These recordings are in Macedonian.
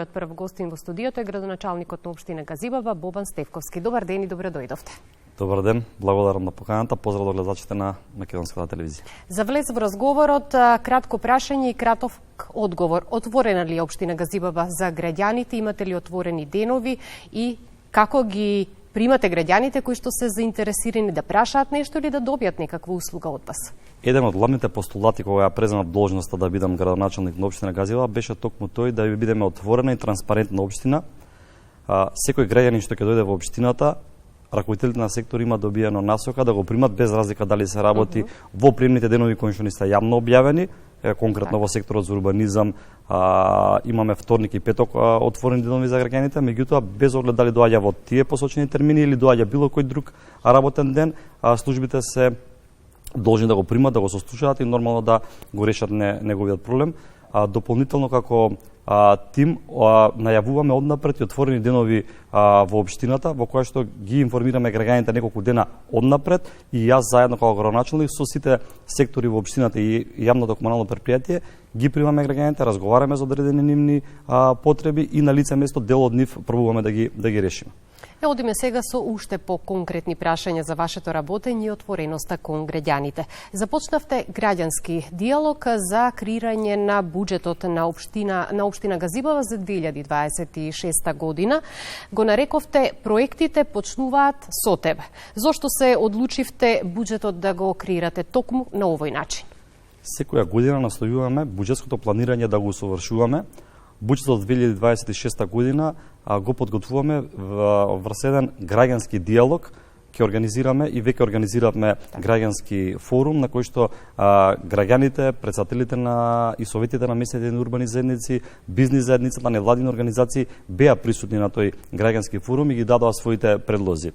Прв гостин во студиото е градоначалникот на општина Газибава Бобан Стевковски. Добар ден и добро дојдовте. Добар ден, благодарам на поканата, поздрав до гледачите на Македонската телевизија. За влез во разговорот, кратко прашање и краток одговор. Отворена ли е општина Газибава за граѓаните? Имате ли отворени денови и како ги примате граѓаните кои што се заинтересирани да прашаат нешто или да добијат некаква услуга од вас? Еден од главните постулати кога ја преземав должноста да бидам градоначалник на општина Газибава беше токму тој да бидеме отворена и транспарентна општина. Секој граѓанин што ќе дојде во општината, раководителите на сектор има добиено насока да го примат без разлика дали се работи во приемните денови кои што не се јавно објавени. Конкретно во секторот за урбанизам имаме вторник и петок отворени денови за граѓаните, меѓутоа без оглед дали доаѓа во тие посочени термини или доаѓа било кој друг работен ден, службите се должни да го примат, да го сослушаат и нормално да го решат неговиот проблем. Дополнително како тим најавуваме однапред и отворени денови во општината во која што ги информираме граѓаните неколку дена однапред и јас заедно како градоначалник со сите сектори во општината и јавното комунално претпријатие ги примаме граѓаните, разговараме за одредени нивни потреби и на лице место дел од нив пробуваме да ги решиме. Одиме сега со уште по-конкретни прашања за вашето работење и отвореноста кон граѓаните. Започнавте граѓански диалог за креирање на буџетот на општина Газибава за 2026 година. Го нарековте проектите почнуваат со тебе. Зошто се одлучивте буџетот да го креирате токму на овој начин? Секоја година настојуваме буџетското планирање да го усовршуваме. Буџетот 2026 година го подготвуваме врз еден граѓански диалог, ќе организираме и веќе организиравме граѓански форум на кој што граѓаните, председателите и советите на местните урбани заедници, бизнис заедницата, невладини организации беа присутни на тој граѓански форум и ги дадоа своите предлози.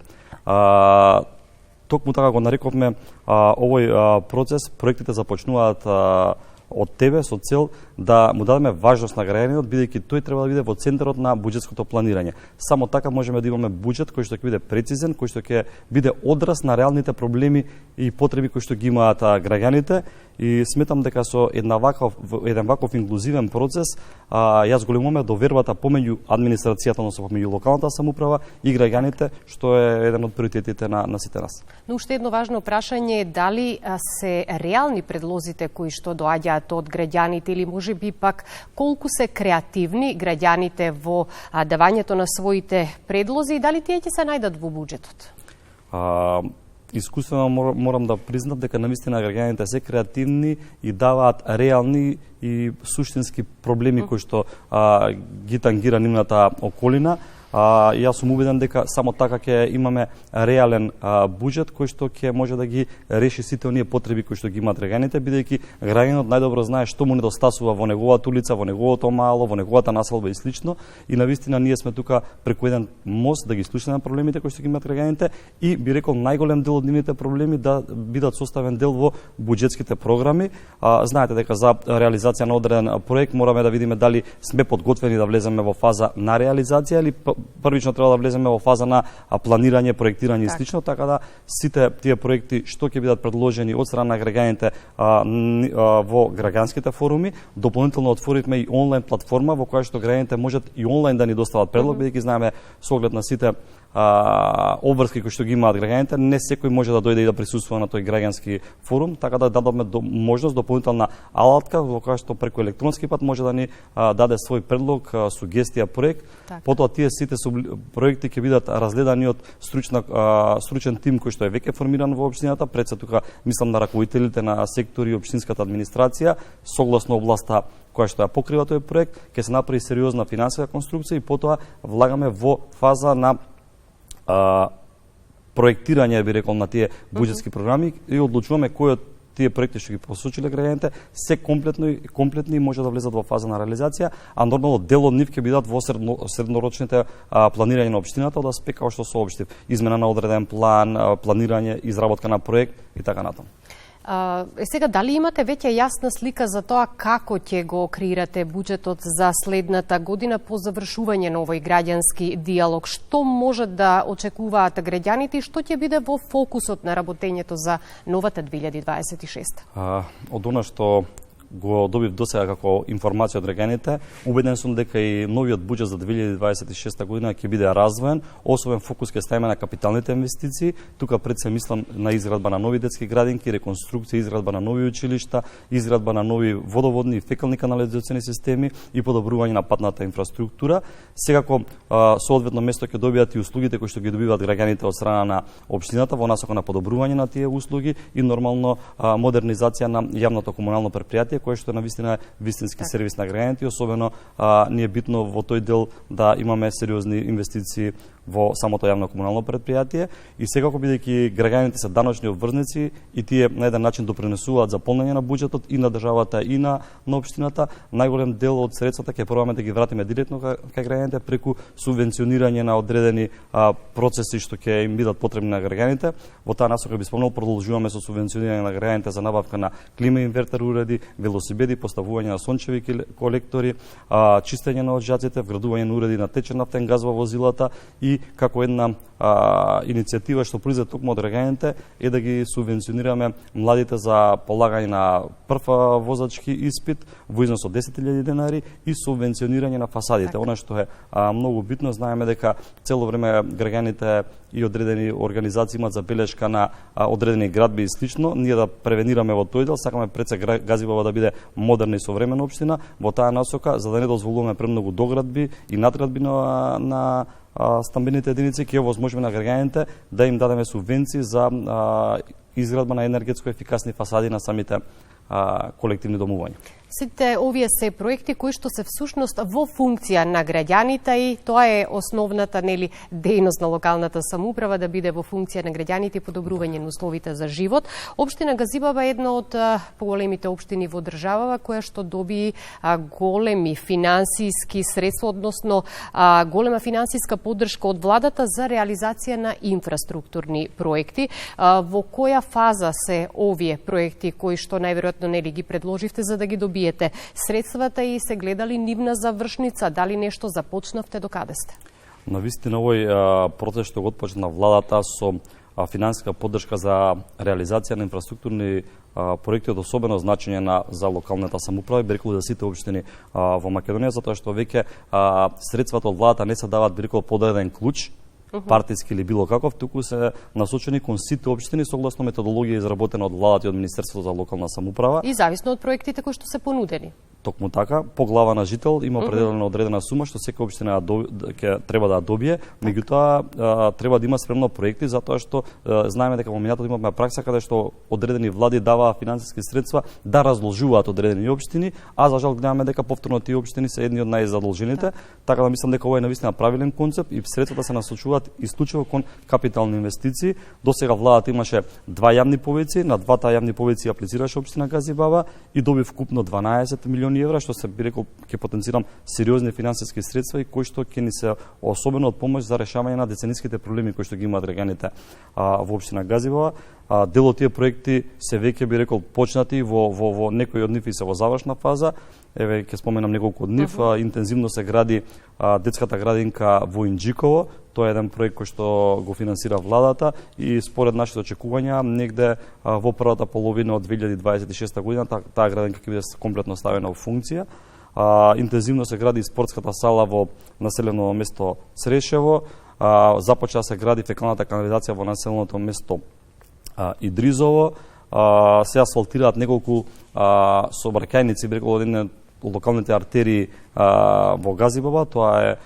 Токму така го нарековме овој процес, проектите започнуваат од тебе со цел да му дадеме важност на граѓанинот, бидејќи тој треба да биде во центарот на буџетското планирање. Само така можеме да имаме буџет кој што ќе биде прецизен, кој што ќе биде одраз на реалните проблеми и потреби кои што ги имаат граѓаните. И сметам дека со еден ваков инклузивен процес јас големуваме довербата помеѓу администрацијата, односно помеѓу локалната самоуправа и граѓаните, што е еден од приоритетите на сите нас. Но уште едно важно прашање е дали се реални предлозите кои што доаѓаат од граѓаните или можеби пак колку се креативни граѓаните во давањето на своите предлози и дали тие ќе се најдат во буџетот? Искусствено морам да признам дека навистина граѓаните се креативни и даваат реални и суштински проблеми кои што ги тангира нивната околина. Јас сум убеден дека само така ќе имаме реален буџет кој што ќе може да ги реши сите оние потреби кои што ги имаат граѓаните, бидејќи граѓанинот најдобро знае што му недостасува во неговата улица, во неговото мало, во неговата населба и слично. И навистина ние сме тука преку еден мост да ги слушаме проблемите кои што ги имаат граѓаните и би рекол најголем дел од нивните проблеми да бидат составен дел во буџетските програми. Знаете дека за реализација на одреден проект мораме да видиме дали сме подготвени да влеземе во фаза на реализација или првично треба да влеземе во фаза на планирање, проектирање и слично, така да сите тие проекти што ќе бидат предложени од страна на граѓаните во граѓанските форуми. Дополнително отворивме и онлайн платформа во која што граѓаните можат и онлайн да ни достават предлог, бидејќи знаеме со оглед на сите обврски кои што ги имаат граѓаните, не секој може да дојде и да присуствува на тој граѓански форум, така да дадоме можност дополнителна алатка во која што преку електронски пат може да ни даде свој предлог, сугестија, проект. Потоа тие сите проекти ќе бидат разгледани од стручен тим кој што е веќе формиран во општината, пред се тука мислам на раководителите на сектори и општинската администрација, согласно областа која што ја покрива тој проект, ќе се направи сериозна финансиска конструкција и потоа влагаме во фаза на проектирање, би рекол, на тие буџетски програми и одлучуваме кои од тие проекти што ги посочиле граѓаните се комплетни и може да влезат во фаза на реализација, а нормално дел од нив ќе бидат во среднорочните планирање на општината од аспект како што соопштив, измена на одреден план, планирање, изработка на проект и така натаму. Сега, дали имате веќе јасна слика за тоа како ќе го креирате буџетот за следната година по завршување на овој граѓански диалог? Што може да очекуваат граѓаните и што ќе биде во фокусот на работењето за новата 2026? Од она што го добив досега како информација од граѓаните, убеден сум дека и новиот буџет за 2026 година ќе биде развоен, особен фокус ќе ставиме на капиталните инвестиции. Тука пред се мислам на изградба на нови детски градинки, реконструкција, изградба на нови училишта, изградба на нови водоводни и фекални канализациони системи и подобрување на патната инфраструктура. Секако соодветно место ќе добијат и услугите кои што ги добиваат граѓаните од страна на општината во насока на подобрување на тие услуги и нормално модернизација на јавното комунално предпријатие кое што навистина е вистински сервис на граѓаните и особено ни е битно во тој дел да имаме сериозни инвестиции во самото јавно комунално предпријатие и секако бидејќи граѓаните се даночни обврзници и тие на еден начин допринесуваат за полнење на буџетот и на државата и на општината, најголем дел од средствата ќе пробаме да ги вратиме директно кај граѓаните преку субвенционирање на одредени процеси што ќе им бидат потребни на граѓаните. Во таа насока би спомнал, продолжуваме со субвенционирање на граѓаните за набавка на клима инвертер уреди, велосипеди, поставување на сончеви колектори, чистење на оджаците, вградување на уреди на течен нафтен газ во возилата и како една иницијатива што произлезе токму од граѓаните е да ги субвенционираме младите за полагање на прв возачки испит во износ од 10.000 денари и субвенционирање на фасадите. Она што е многу битно, знаеме дека цело време граѓаните и одредени организации имаат забелешка на одредени градби и слично. Ние да превенираме во тој дел, сакаме пред се Газибава да биде модерна и современа општина во таа насока, за да не дозволуваме премногу доградби и надградби на стамбените единици, ќе овозможиме на граѓаните да им дадеме субвенции за изградба на енергетско ефикасни фасади на самите колективни домувања. Сите овие се проекти кои што се всушност во функција на граѓаните и тоа е основната дејност на локалната самоуправа да биде во функција на граѓаните и подобрување на условите за живот. Општина Газибава е една од поголемите општини во државава која што доби големи финансиски средства, односно голема финансиска поддршка од владата за реализација на инфраструктурни проекти. Во која фаза се овие проекти кои што најверојатно ги предложивте за да ги добиете средствата и се гледали нивна завршница? Дали нешто започнавте, докаде сте? Навистина овој процес што го отпочна владата со финансиска поддршка за реализација на инфраструктурни проекти од особено значење за локалната самоуправа, би рекол за сите општини во Македонија, затоа што веќе средствата од владата не се даваат би рекол под еден клуч, партиски или било каков, туку се насочени кон сите општини согласно методологија изработена од владата и од Министерството за локална самоуправа. И зависно од проектите кои што се понудени. Токму така, по глава на жител има определена одредена сума што секоја општина ќе треба да добие, меѓутоа треба да има спремно проекти затоа што знаеме дека во минатото имавме пракса каде што одредени влади даваа финансиски средства да разложуваат одредени општини, а за жал гледаме дека повторно тие општини се едни од најзадолжените, така да мислам дека ова е навистина правилен концепт и средствата се насочуваат исклучиво кон капитални инвестиции. Досега владата имаше два јавни повици, на двата јавни повици аплицираше општина Газибава и доби вкупно 12 милиони евра, што се би рекол ќе потенцирам сериозни финансиски средства и кои што ќе ни се особено од помош за решавање на децениските проблеми кои што ги имаат граѓаните во општина Газибава. Дел од тие проекти се веќе би рекол почнати во некои од нив и се во завршна фаза. Еве ќе споменам неколку од нив. Интензивно се гради детската градинка во Инџиково. Тоа е еден проект кој што го финансира владата и според нашите очекувања негде во првата половина од 2026 година таа градинка ќе биде комплетно ставена во функција. Интензивно се гради спортската сала во населено место Црешево. Започна се гради фекалната канализација во населеното место Идризово. Се асфалтираат неколку сообраќајници, би рекол од локалните артерии во Газибава. Тоа е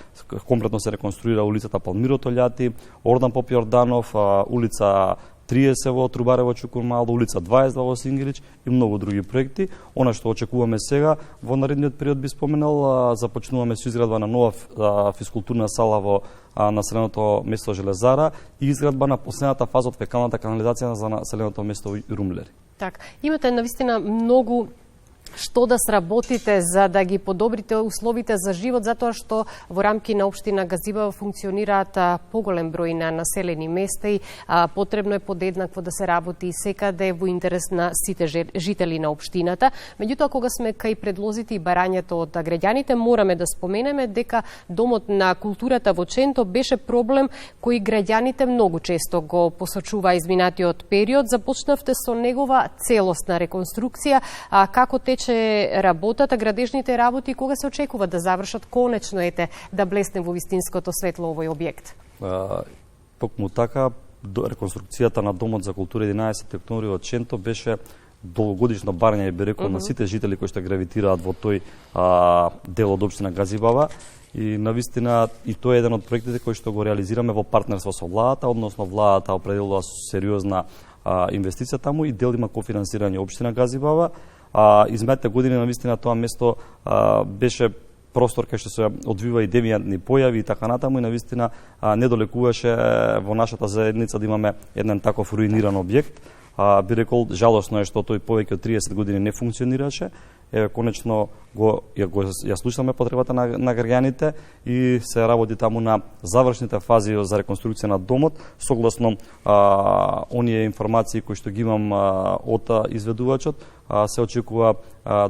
комплетно се реконструира улицата Палмирото Љати, Ордан Поп Јорданов, улица 30 во Трубарево Чукурмало, улица 22 во Сингелич и многу други проекти. Она што очекуваме сега во наредниот период би споменал, започнуваме со изградба на нова физкултурна сала во населеното место Железара и изградба на последната фаза од фекалната канализација за населеното место Румлери. Так, имате навистина многу што да сработите за да ги подобрите условите за живот, затоа што во рамки на општина Газибава функционираат поголем број на населени места и потребно е подеднакво да се работи секаде во интерес на сите жители на општината. Меѓутоа, кога сме кај предлозите и барањето од граѓаните, мораме да споменеме дека Домот на културата во Ченто беше проблем кој граѓаните многу често го посочува изминатиот период. Започнавте со негова целосна реконструкција. Како тече работата, градежните работи, кога се очекува да завршат конечно да блесне во вистинското светло овој објект? Токму така, реконструкцијата на Домот за култура 11 октомври од Ченто беше долгогодишно барање, би рекол, на сите жители кои што гравитираат во тој дел од општина Газибава. И навистина и тоа е еден од проектите кои што го реализираме во партнерство со владата, односно владата определила сериозна инвестиција таму и дел има кофинансирање општина Газибава. Изминатите години навистина тоа место беше простор кај што се одвива и девијантни појави и така натаму и навистина не долекуваше во нашата заедница да имаме еден таков руиниран објект. Би рекол, жалосно е што тој повеќе од 30 години не функционираше. Еве, конечно ја слушаме потребата на граѓаните и се работи таму на завршните фази за реконструкција на домот, согласно оние информации кои што ги имам од изведувачот. Се очекува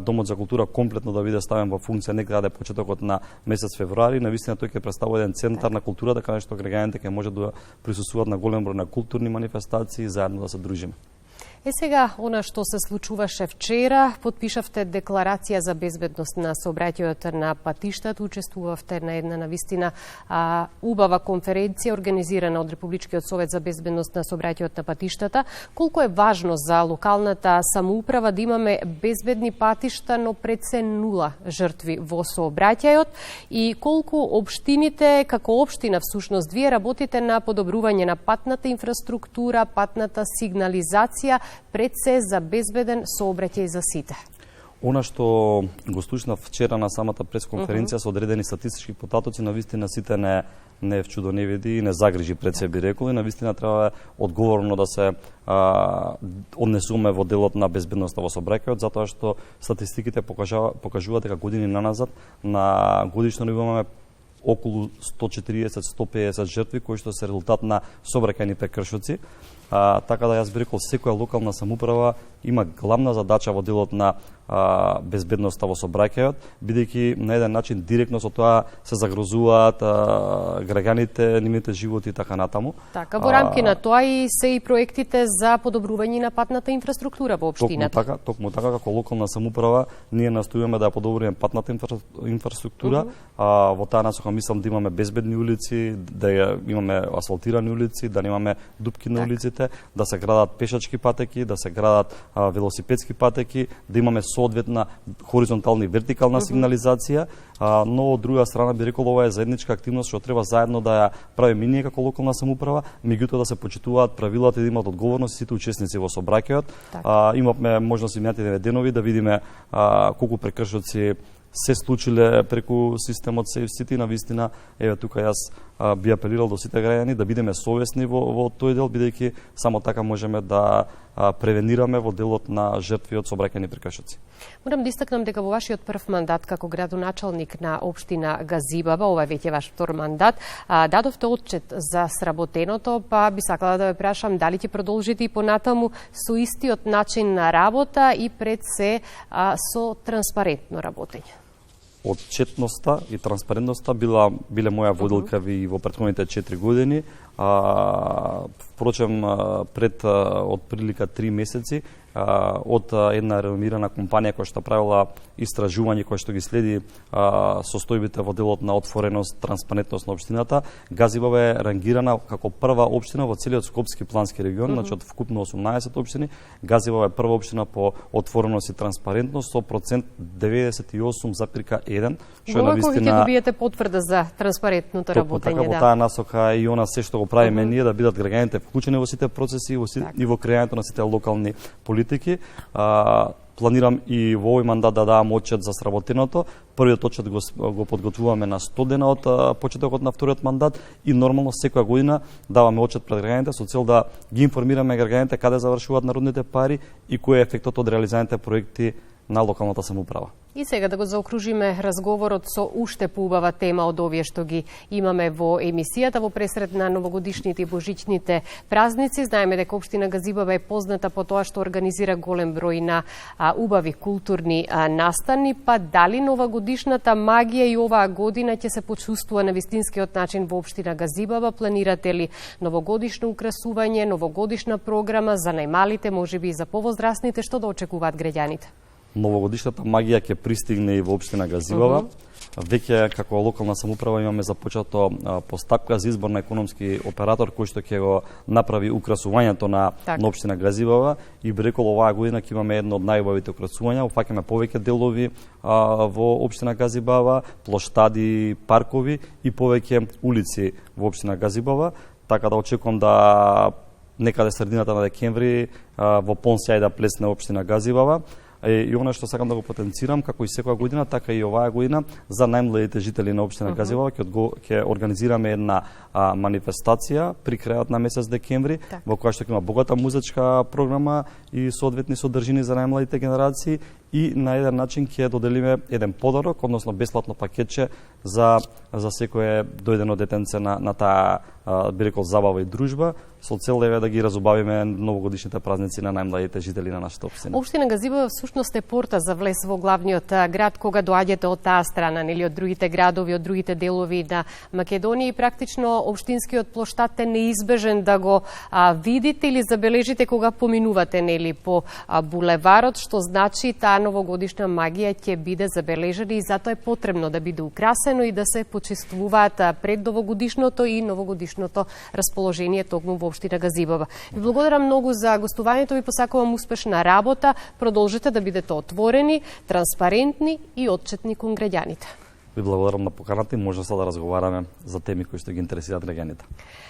Домот за култура комплетно да биде ставен во функција некаде почетокот на месец февруари. Навистина тој ќе представува еден центар на културата каде што граѓаните ќе може да присуствуваат на голем број на културни манифестации и заедно да се дружиме. Сега, она што се случуваше вчера, подпишавте декларација за безбедност на сообраќајот на патиштата, учествувавте на една навистина убава конференција организирана од Републичкиот совет за безбедност на сообраќајот на патиштата. Колку е важно за локалната самоуправа да имаме безбедни патишта, но пред се нула жртви во сообраќајот и колку општините, како општина всушност, вие работите на подобрување на патната инфраструктура, патната сигнализација, пред се за безбеден сообраќај за сите? Она што го слушнав вчера на самата пресконференција со одредени статистички потатоци, навистина сите не е в чудо не види и не загрижи пред се, би рекол, и навистина треба одговорно да се однесуваме во делот на безбедноста во сообраќајот, затоа што статистиките покажуваат дека години наназад на годишно имаме околу 140-150 жртви кои што се резултат на сообраќајни прекршоци. Така да јас би рекол секоја локална самоуправа има главна задача во делот на безбедноста во сообраќајот, бидејќи на еден начин директно со тоа се загрозуваат граѓаните, нивните животи и така натаму. Така, во рамки на тоа и се и проектите за подобрување на патната инфраструктура во општината. Токму така, како локална самоуправа, ние настојуваме да подобриме патната инфраструктура. Во таа насока мислам да имаме безбедни улици, да имаме асфалтирани улици, да немаме дупки на улиците, да се градат пешачки патеки, да се градат велосипедски патеки, да имаме соодветна хоризонтална и вертикална сигнализација, но од друга страна би рекол ова е заедничка активност што треба заедно да ја правиме ние како локална самоуправа, меѓутоа да се почитуваат правилата и да имаат одговорност сите учесници во сообраќајот. Имавме можност минатите денови да видиме колку прекршоци се случиле преку системот Safe City. Навистина, еве тука јас би апелирал до сите граѓани да бидеме совесни во тој дел, бидејќи само така можеме да превенираме во делот на жртви од сообраќајни прекршоци. Морам да истакнам дека во вашиот прв мандат како градоначалник на општина Газибава, ова е веќе ваш втор мандат, дадовте отчет за сработеното, па би сакала да ве прашам дали ќе продолжите и понатаму со истиот начин на работа и пред се со транспарентно работење. Отчетноста и транспарентноста биле моја водилка и во претходните 4 години. Впрочем, пред од прилика 3 месеци од една реномирана компанија која што правила истражување која што ги следи состојбите во делот на отвореност, транспарентност на општината, Газибава е рангирана како прва општина во целиот Скопски плански регион, значи од вкупно 18 општини, Газибава е прва општина по отвореност и транспарентност со процент 98,1, што е навистина ќе добиете потврда за транспарентното работење. Така, во таа насока и она се што го правиме ние да бидат граѓаните вклучени во сите процеси и во креањето на сите локални политики. Планирам и во овој мандат да давам отчет за сработеното. Првиот отчет го подготвуваме на 100 дена од почетокот на вториот мандат и нормално секоја година даваме отчет пред граѓаните со цел да ги информираме граѓаните каде завршуваат народните пари и кој е ефектот од реализираните проекти на локалната самоуправа. И сега да го заокружиме разговорот со уште поубава тема од овие што ги имаме во емисијата во пресред на новогодишните и божичните празници. Знаеме дека општина Газибава е позната по тоа што организира голем број на убави културни настани, па дали новогодишната магија и оваа година ќе се почувствува на вистинскиот начин во општина Газибава? Планирате ли новогодишно украсување, новогодишна програма за најмалите, можеби и за повозрастните, што да очекуваат граѓаните? новогодишната магија ќе пристигне и во општина Газибова. Веќе како локална самоуправа имаме започнато постапка за избор на економски оператор кој што ќе го направи украсувањето на општина Газибова и би рекол оваа година ќе имаме едно од најубавите украсувања, опфаќаме повеќе делови во општина Газибова, плоштади, паркови и повеќе улици во општина Газибова, така да очекувам да некаде средината на декември во полн сјај да плесне општина Газибова. И она што сакам да го потенцирам, како и секоја година, така и оваа година, за најмладите жители на општина Газибова ќе организираме една манифестација при крајот на месец декември, во која што ќе има богата музичка програма и соодветни содржини за најмладите генерации и на еден начин ќе доделиме еден подарок, односно бесплатно пакетче за секое дојдено детенце на таа би рекол забава и дружба, со цел да ги разубавиме новогодишните празници на најмладите жители на нашата општина. Општина Газибова всушност е порта за влез во главниот град кога доаѓате од таа страна, нели од другите градови, од другите делови на Македонија и практично општинскиот плоштад е неизбежен да го видите или забележите кога поминувате нели по булеварот, што значи таа новогодишна магија ќе биде забележена и затоа е потребно да биде украсено и да се почествуваат пред новогодишното и новогодишното расположение токму во општина Газибова. Ви благодарам многу за гостувањето, ви посакувам успешна работа, продолжете да бидете отворени, транспарентни и отчетни кон граѓаните. Ви благодарам на поканата и можеста да разговараме за теми кои што ги интересираат граѓаните.